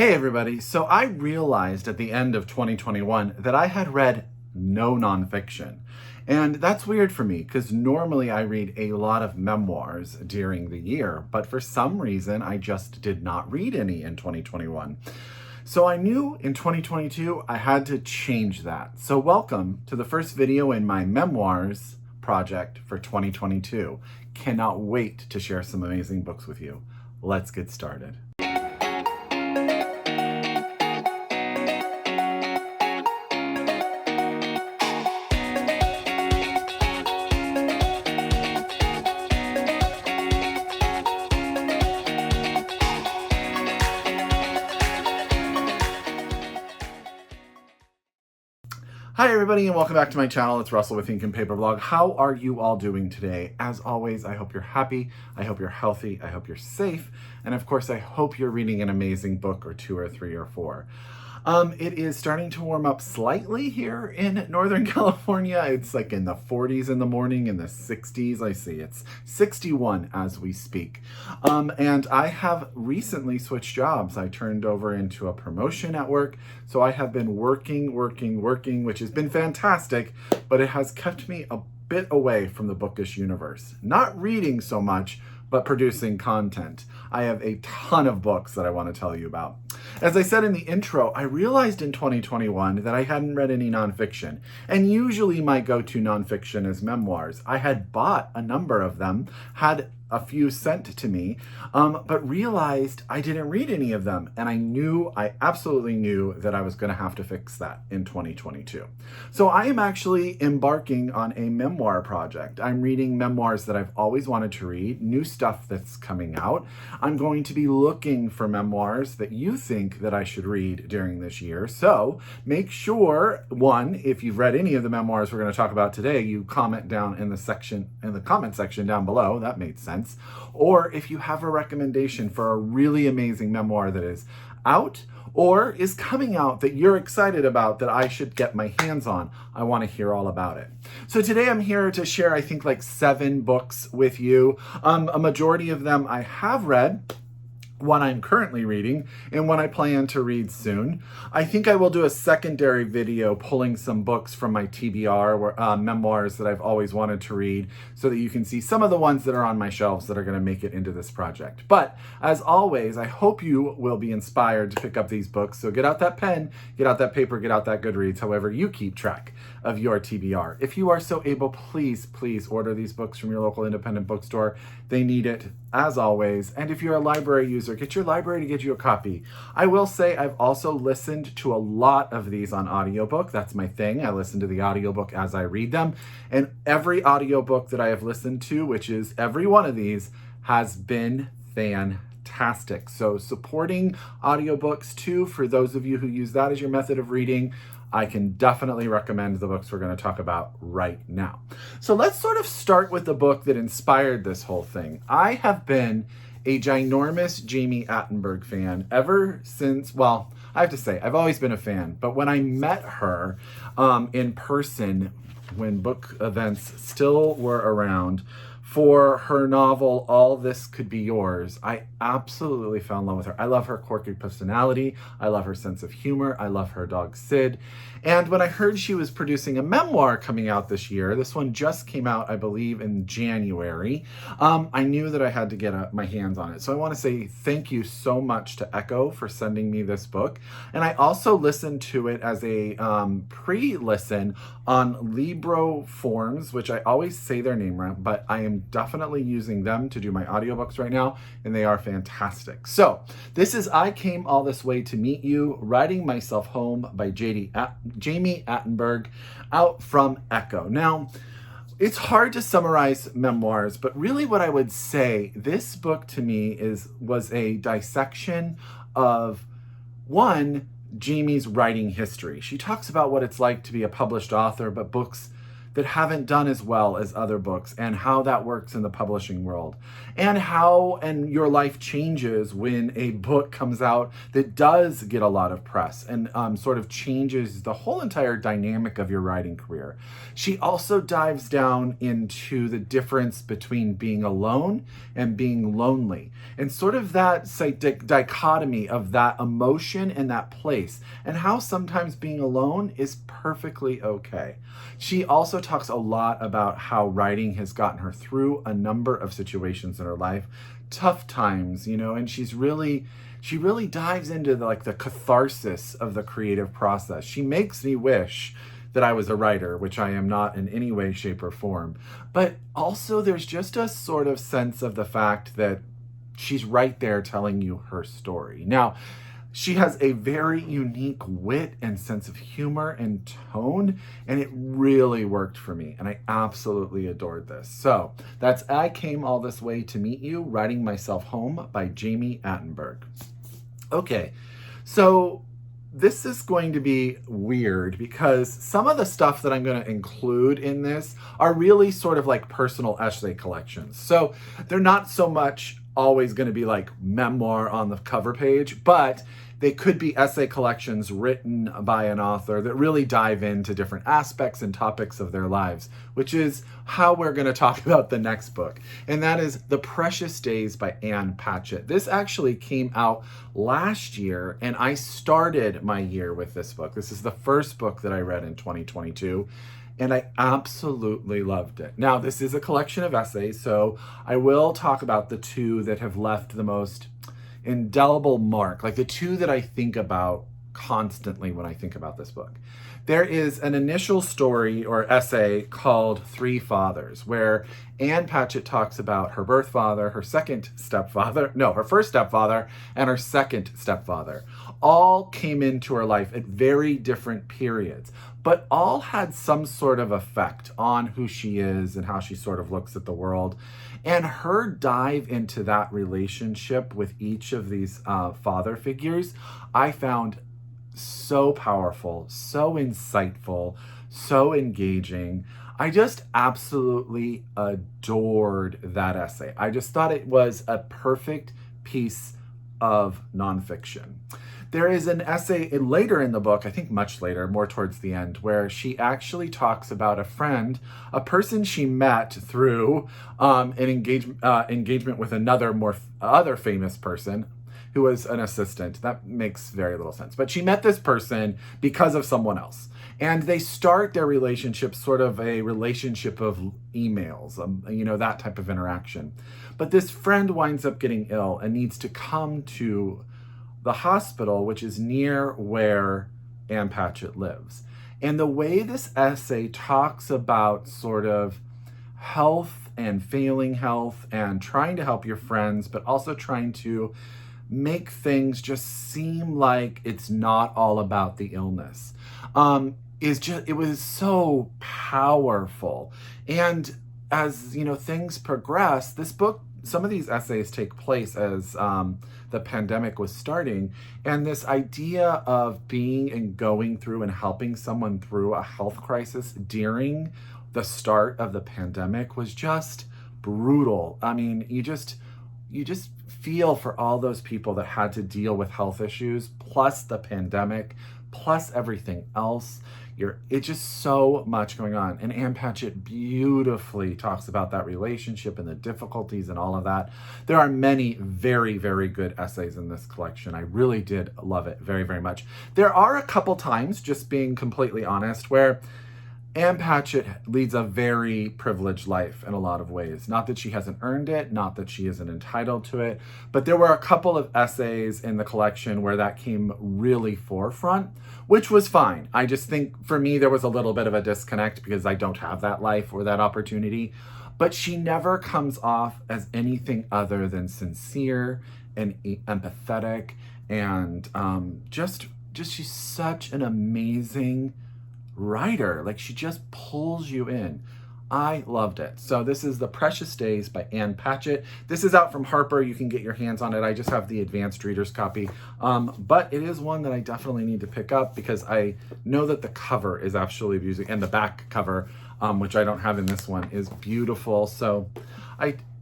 Hey everybody, so I realized at the end of 2021 that I had read no nonfiction. And that's weird for me because normally I read a lot of memoirs during the year, but for some reason I just did not read any in 2021. So I knew in 2022 I had to change that. So welcome to the first video in my Memoirs project for 2022. Cannot wait to share some amazing books with you. Let's get started. Hi everybody and welcome back to my channel. It's Russell with Ink and Paper Blog. How are you all doing today? As always, I hope you're happy, I hope you're healthy, I hope you're safe, and of course I hope you're reading an amazing book or two or three or four. It is starting to warm up slightly here in Northern California. It's like in the 40s in the morning, in the 60s. I see it's 61 as we speak. And I have recently switched jobs. I turned over into a promotion at work. So I have been working, which has been fantastic, but it has kept me a bit away from the bookish universe. Not reading so much, but producing content. I have a ton of books that I want to tell you about. As I said in the intro, I realized in 2021 that I hadn't read any nonfiction, and usually my go-to nonfiction is memoirs. I had bought a number of them, had a few sent to me, but realized I didn't read any of them, and I absolutely knew that I was going to have to fix that in 2022. So I am actually embarking on a memoir project. I'm reading memoirs that I've always wanted to read, new stuff that's coming out. I'm going to be looking for memoirs that you think that I should read during this year. So make sure, one, if you've read any of the memoirs we're going to talk about today, you comment down in the comment section down below. That made sense. Or if you have a recommendation for a really amazing memoir that is out or is coming out that you're excited about that I should get my hands on, I want to hear all about it. So today I'm here to share, I think, like 7 books with you. A majority of them I have read, one I'm currently reading, and one I plan to read soon. I think I will do a secondary video pulling some books from my TBR, memoirs that I've always wanted to read, so that you can see some of the ones that are on my shelves that are going to make it into this project. But as always, I hope you will be inspired to pick up these books. So get out that pen, get out that paper, get out that Goodreads, however you keep track of your TBR. If you are so able, please order these books from your local independent bookstore. They need it, as always. And if you're a library user, get your library to get you a copy. I will say I've also listened to a lot of these on audiobook. That's my thing. I listen to the audiobook as I read them. And every audiobook that I have listened to, which is every one of these, has been fantastic. So supporting audiobooks too, for those of you who use that as your method of reading, I can definitely recommend the books we're going to talk about right now. So let's sort of start with the book that inspired this whole thing. I have been a ginormous Jami Attenberg fan ever since, well, I have to say, I've always been a fan, but when I met her in person, when book events still were around, for her novel, All This Could Be Yours, I absolutely fell in love with her. I love her quirky personality. I love her sense of humor. I love her dog, Sid. And when I heard she was producing a memoir coming out this year, this one just came out, I believe, in January, I knew that I had to get my hands on it. So I want to say thank you so much to ECCO for sending me this book. And I also listened to it as a pre-listen on Libro Forms, which I always say their name wrong, but I am definitely using them to do my audiobooks right now, and they are fantastic. So this is I Came All This Way to Meet You, Riding Myself Home by Jami Attenberg, out from ECCO. Now, it's hard to summarize memoirs, but really what I would say, this book to me was a dissection of, one, Jami's writing history. She talks about what it's like to be a published author, but books that haven't done as well as other books, and how that works in the publishing world, and how your life changes when a book comes out that does get a lot of press and sort of changes the whole entire dynamic of your writing career. She also dives down into the difference between being alone and being lonely, and sort of that dichotomy of that emotion and that place, and how sometimes being alone is perfectly okay. She also talks a lot about how writing has gotten her through a number of situations in her life, tough times, and she really dives into the catharsis of the creative process. She makes me wish that I was a writer, which I am not in any way, shape, or form. But also there's just a sort of sense of the fact that she's right there telling you her story. Now, she has a very unique wit and sense of humor and tone, and it really worked for me, and I absolutely adored this. So that's I Came All This Way to Meet You, Writing Myself Home by Jami Attenberg. Okay, so this is going to be weird because some of the stuff that I'm going to include in this are really sort of like personal essay collections. So they're not so much always going to be like memoir on the cover page, but they could be essay collections written by an author that really dive into different aspects and topics of their lives, which is how we're going to talk about the next book. And that is The Precious Days by Ann Patchett. This actually came out last year, and I started my year with this book. This is the first book that I read in 2022. And I absolutely loved it. Now, this is a collection of essays, so I will talk about the two that have left the most indelible mark, like the two that I think about constantly when I think about this book. There is an initial story or essay called Three Fathers, where Ann Patchett talks about her birth father, her first stepfather, and her second stepfather. All came into her life at very different periods, but all had some sort of effect on who she is and how she sort of looks at the world. And her dive into that relationship with each of these father figures, I found so powerful, so insightful, so engaging. I just absolutely adored that essay. I just thought it was a perfect piece of nonfiction. There is an essay later in the book, I think much later, more towards the end, where she actually talks about a friend, a person she met through an engagement with other famous person who was an assistant. That makes very little sense. But she met this person because of someone else. And they start their relationship sort of a relationship of emails, that type of interaction. But this friend winds up getting ill and needs to come to the hospital, which is near where Ann Patchett lives. And the way this essay talks about sort of health and failing health and trying to help your friends, but also trying to make things just seem like it's not all about the illness, it was so powerful. And as things progress, this book, some of these essays take place as the pandemic was starting, and this idea of being and going through and helping someone through a health crisis during the start of the pandemic was just brutal. I mean, you just feel for all those people that had to deal with health issues, plus the pandemic, plus everything else. It's just so much going on. And Ann Patchett beautifully talks about that relationship and the difficulties and all of that. There are many very, very good essays in this collection. I really did love it very, very much. There are a couple times, just being completely honest, where Ann Patchett leads a very privileged life in a lot of ways. Not that she hasn't earned it, not that she isn't entitled to it, but there were a couple of essays in the collection where that came really forefront, which was fine. I just think for me, there was a little bit of a disconnect because I don't have that life or that opportunity, but she never comes off as anything other than sincere and empathetic, and just she's such an amazing writer. Like, she just pulls you in. I loved it. So this is The Precious Days by Ann Patchett. This is out from Harper. You can get your hands on it. I just have the advanced reader's copy. But it is one that I definitely need to pick up because I know that the cover is absolutely beautiful, and the back cover, which I don't have in this one, is beautiful. So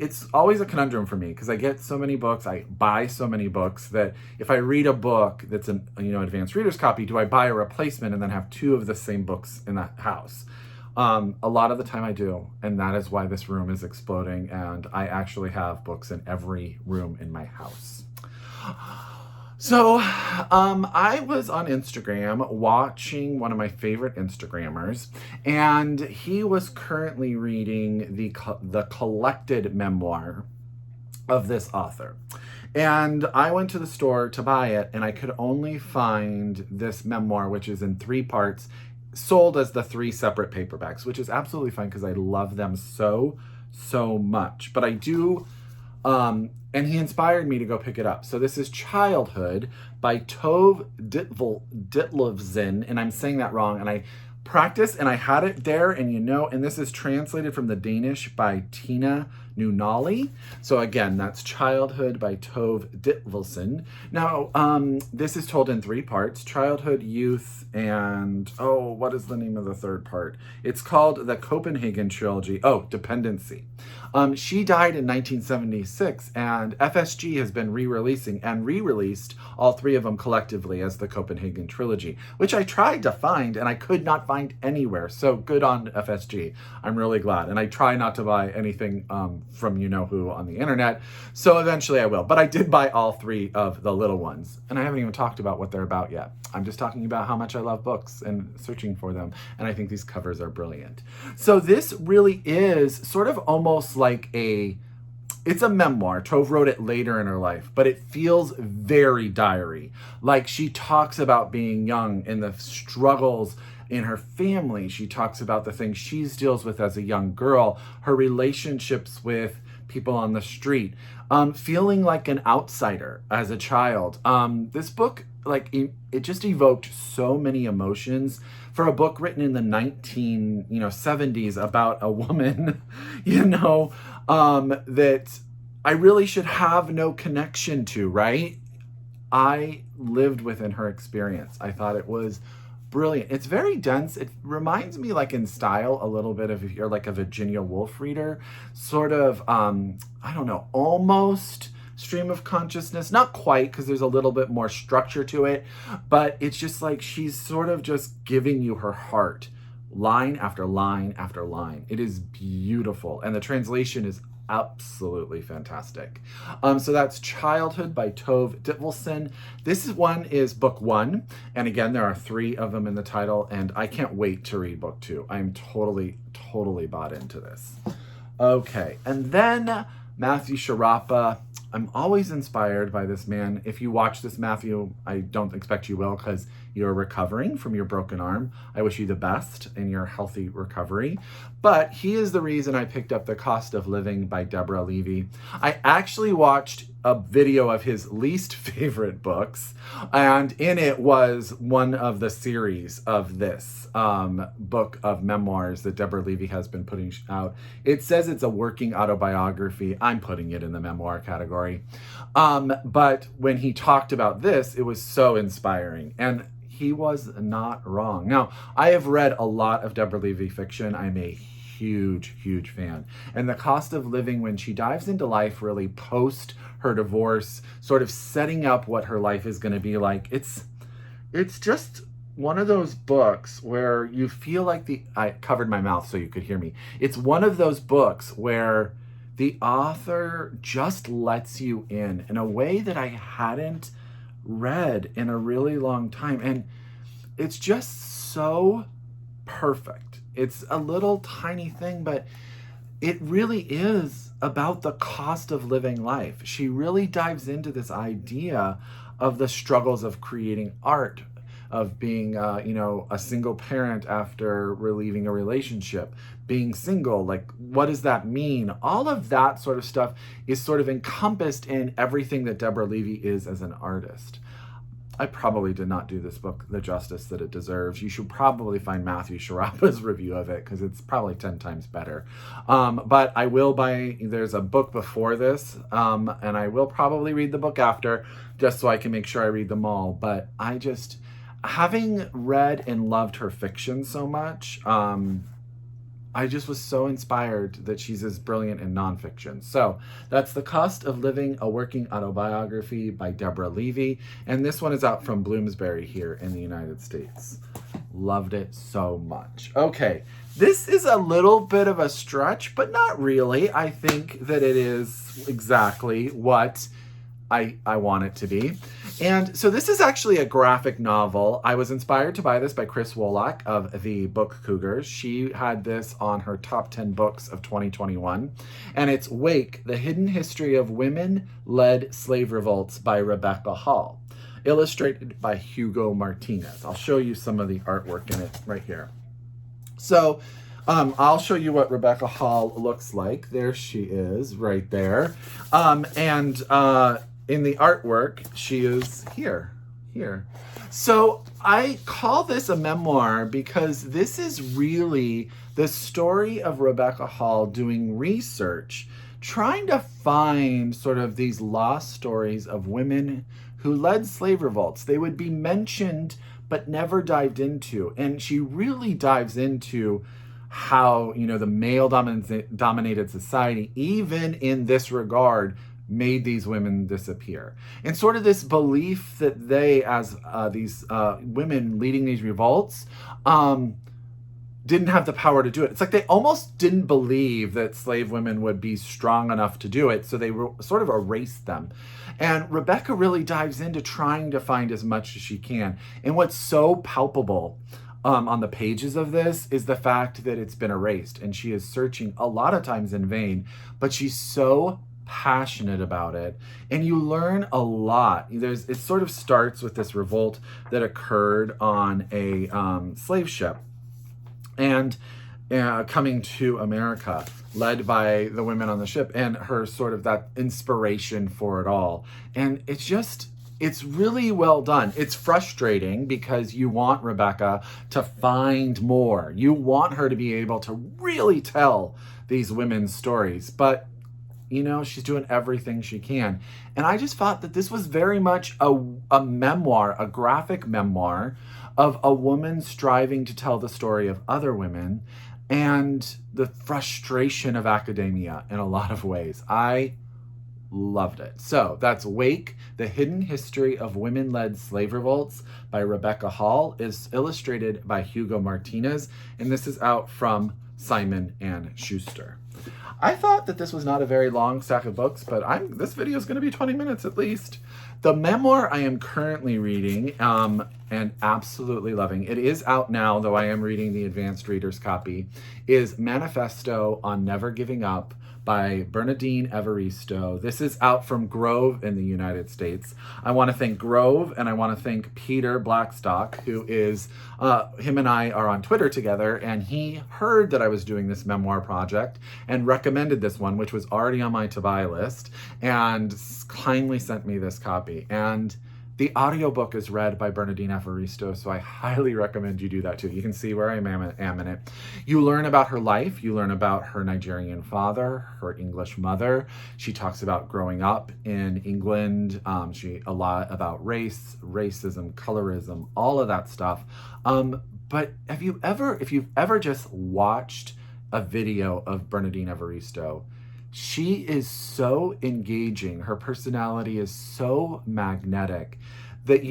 it's always a conundrum for me because I get so many books, I buy so many books that if I read a book that's an advanced reader's copy, do I buy a replacement and then have two of the same books in that house? A lot of the time I do, and that is why this room is exploding, and I actually have books in every room in my house. So, I was on Instagram watching one of my favorite Instagrammers, and he was currently reading the collected memoir of this author. And I went to the store to buy it, and I could only find this memoir, which is in 3 parts, sold as the 3 separate paperbacks, which is absolutely fine because I love them so much. But I do... and he inspired me to go pick it up. So this is Childhood by Tove Ditlevsen, and I'm saying that wrong, and I practiced and I had it there, and this is translated from the Danish by Tina Nunali. So again, that's Childhood by Tove Ditlevsen. Now, this is told in 3 parts, childhood, youth, and, what is the name of the 3rd part? It's called the Copenhagen Trilogy. Dependency. She died in 1976, and FSG has been re-releasing and re-released all 3 of them collectively as the Copenhagen Trilogy, which I tried to find and I could not find anywhere. So good on FSG. I'm really glad. And I try not to buy anything from you-know-who on the internet, so eventually I will. But I did buy all 3 of the little ones, and I haven't even talked about what they're about yet. I'm just talking about how much I love books and searching for them, and I think these covers are brilliant. So this really is sort of almost like it's a memoir. Tove wrote it later in her life, but it feels very diary. Like she talks about being young and the struggles in her family. She talks about the things she deals with as a young girl, her relationships with people on the street, feeling like an outsider as a child. This book, it just evoked so many emotions for a book written in the 1970s about a woman, that I really should have no connection to, right? I lived within her experience. I thought it was brilliant. It's very dense. It reminds me, like in style, a little bit of, if you're like a Virginia Woolf reader, sort of, almost stream of consciousness. Not quite, because there's a little bit more structure to it, but it's just like she's sort of just giving you her heart, line after line after line. It is beautiful, and the translation is absolutely fantastic. So that's Childhood by Tove Ditlevsen. This one is book 1, and again, there are 3 of them in the title, and I can't wait to read book 2. I'm totally bought into this. Okay, and then Matthew Sharapa. I'm always inspired by this man. If you watch this, Matthew, I don't expect you will because you're recovering from your broken arm. I wish you the best in your healthy recovery. But he is the reason I picked up The Cost of Living by Deborah Levy. I actually watched a video of his least favorite books, and in it was one of the series of this book of memoirs that Deborah Levy has been putting out. It says it's a working autobiography. I'm putting it in the memoir category. But when he talked about this, it was so inspiring, and he was not wrong. Now, I have read a lot of Deborah Levy fiction. I'm a huge fan. And The Cost of Living, when she dives into life really post her divorce, sort of setting up what her life is going to be like, it's just one of those books where you feel like I covered my mouth so you could hear me. It's one of those books where the author just lets you in a way that I hadn't read in a really long time. And it's just so perfect. It's a little tiny thing, but it really is about the cost of living life. She really dives into this idea of the struggles of creating art, of being, a single parent after leaving a relationship, being single, like, what does that mean? All of that sort of stuff is sort of encompassed in everything that Deborah Levy is as an artist. I probably did not do this book the justice that it deserves. You should probably find Matthew Sharapa's review of it because it's probably 10 times better. But I will there's a book before this, and I will probably read the book after just so I can make sure I read them all. But having read and loved her fiction so much, I just was so inspired that she's as brilliant in nonfiction. So that's The Cost of Living, a Working Autobiography by Deborah Levy. And this one is out from Bloomsbury here in the United States. Loved it so much. Okay, this is a little bit of a stretch, but not really. I think that it is exactly what I want it to be. And so this is actually a graphic novel. I was inspired to buy this by Chris Woloch of the book Cougars. She had this on her top 10 books of 2021. And it's Wake, The Hidden History of Women-Led Slave Revolts by Rebecca Hall, illustrated by Hugo Martinez. I'll show you some of the artwork in it right here. So I'll show you what Rebecca Hall looks like. There she is right there. In the artwork, she is here. So I call this a memoir because this is really the story of Rebecca Hall doing research, trying to find sort of these lost stories of women who led slave revolts. They would be mentioned, but never dived into. And she really dives into how, the male dominated society, even in this regard, made these women disappear. And sort of this belief that they, as these women leading these revolts, didn't have the power to do it. It's like they almost didn't believe that slave women would be strong enough to do it, so they sort of erased them. And Rebecca really dives into trying to find as much as she can. And what's so palpable on the pages of this is the fact that it's been erased, and she is searching a lot of times in vain, but she's so passionate about it, and you learn a lot. It sort of starts with this revolt that occurred on a slave ship and coming to America, led by the women on the ship, and her sort of that inspiration for it all. And it's really well done. It's frustrating because you want Rebecca to find more. You want her to be able to really tell these women's stories, but she's doing everything she can. And I just thought that this was very much a memoir, a graphic memoir of a woman striving to tell the story of other women and the frustration of academia in a lot of ways. I loved it. So that's Wake, The Hidden History of Women-Led Slave Revolts by Rebecca Hall, is illustrated by Hugo Martinez, and this is out from Simon & Schuster. I thought that this was not a very long stack of books, but this video is going to be 20 minutes at least. The memoir I am currently reading and absolutely loving, it is out now, though I am reading the advanced reader's copy, is Manifesto on Never Giving Up by Bernardine Evaristo. This is out from Grove in the United States. I want to thank Grove, and I want to thank Peter Blackstock, who is, him and I are on Twitter together, and he heard that I was doing this memoir project and recommended this one, which was already on my to-buy list, and kindly sent me this copy. And the audiobook is read by Bernardine Evaristo, so I highly recommend you do that too. You can see where I am in it. You learn about her life. You learn about her Nigerian father, her English mother. She talks about growing up in England. A lot about race, racism, colorism, all of that stuff. But if you've ever just watched a video of Bernardine Evaristo, she is so engaging. Her personality is so magnetic that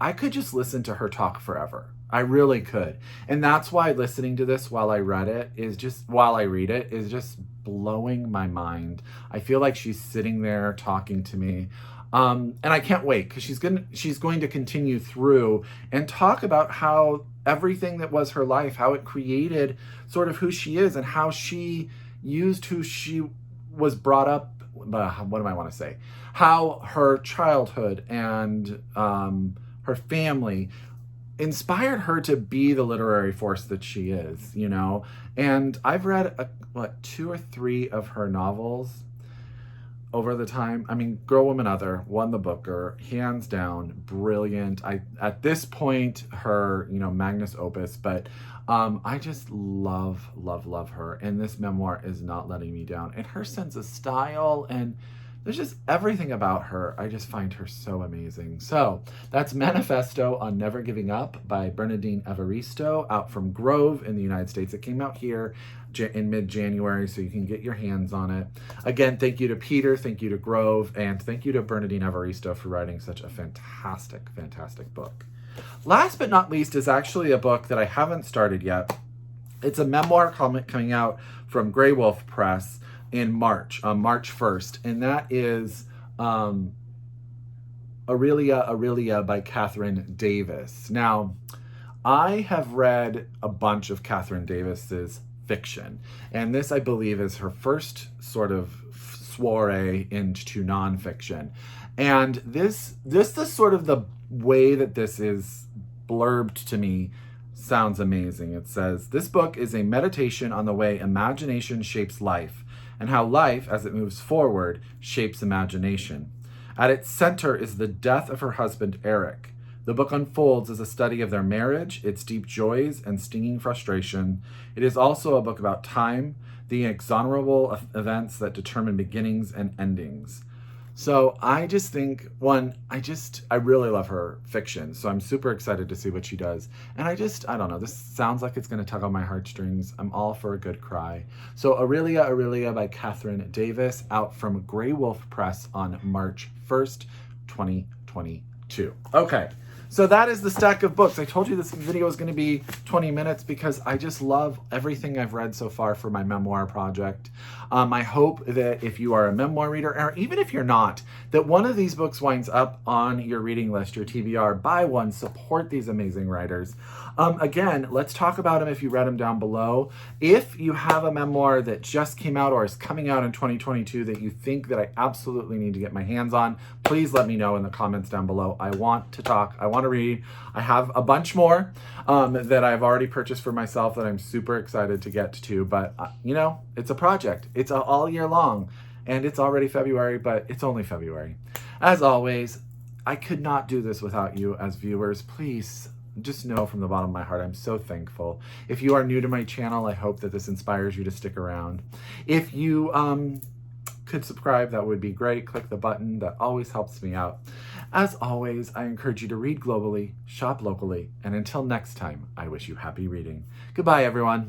I could just listen to her talk forever. I really could. And that's why listening to this while I read it is just blowing my mind. I feel like she's sitting there talking to me. And I can't wait because she's going to continue through and talk about how everything that was her life, how it created sort of who she is and how she used who she was brought up, what do I want to say? How her childhood and her family inspired her to be the literary force that she is, And I've read 2 or 3 of her novels. over the time. I mean, Girl, Woman, Other won the Booker, hands down, brilliant. At this point, her, magnus opus, but I just love her. And this memoir is not letting me down. And her sense of style, and there's just everything about her. I just find her so amazing. So that's Manifesto on Never Giving Up by Bernardine Evaristo, out from Grove in the United States. It came out here in mid-January, so you can get your hands on it. Again, thank you to Peter, thank you to Grove, and thank you to Bernardine Evaristo for writing such a fantastic book. Last but not least is actually a book that I haven't started yet. It's a memoir coming out from Graywolf Press in March, on March 1st, and that is Aurelia by Kathryn Davis. Now, I have read a bunch of Kathryn Davis's fiction, and this, I believe, is her first sort of soiree into nonfiction. And this is sort of the way that this is blurbed to me sounds amazing. It says, "This book is a meditation on the way imagination shapes life, and how life, as it moves forward, shapes imagination. At its center is the death of her husband, Eric. The book unfolds as a study of their marriage, its deep joys and stinging frustration. It is also a book about time, the inexorable events that determine beginnings and endings." So I just think, I really love her fiction, so I'm super excited to see what she does. And I don't know, this sounds like it's going to tug on my heartstrings. I'm all for a good cry. So Aurelia by Kathryn Davis, out from Graywolf Press on March 1st, 2022. Okay. So that is the stack of books. I told you this video is going to be 20 minutes because I just love everything I've read so far for my memoir project. I hope that if you are a memoir reader, or even if you're not, that one of these books winds up on your reading list, your TBR. Buy one, support these amazing writers. Again, let's talk about them if you read them down below. If you have a memoir that just came out or is coming out in 2022 that you think that I absolutely need to get my hands on, please let me know in the comments down below. I want to talk. I want to read. I have a bunch more that I've already purchased for myself that I'm super excited to get to, but it's a project. It's all year long, and it's already February, but it's only February. As always, I could not do this without you as viewers. Please just know from the bottom of my heart, I'm so thankful. If you are new to my channel, I hope that this inspires you to stick around. If you could subscribe, that would be great. Click the button. That always helps me out. As always, I encourage you to read globally, shop locally, and until next time, I wish you happy reading. Goodbye, everyone.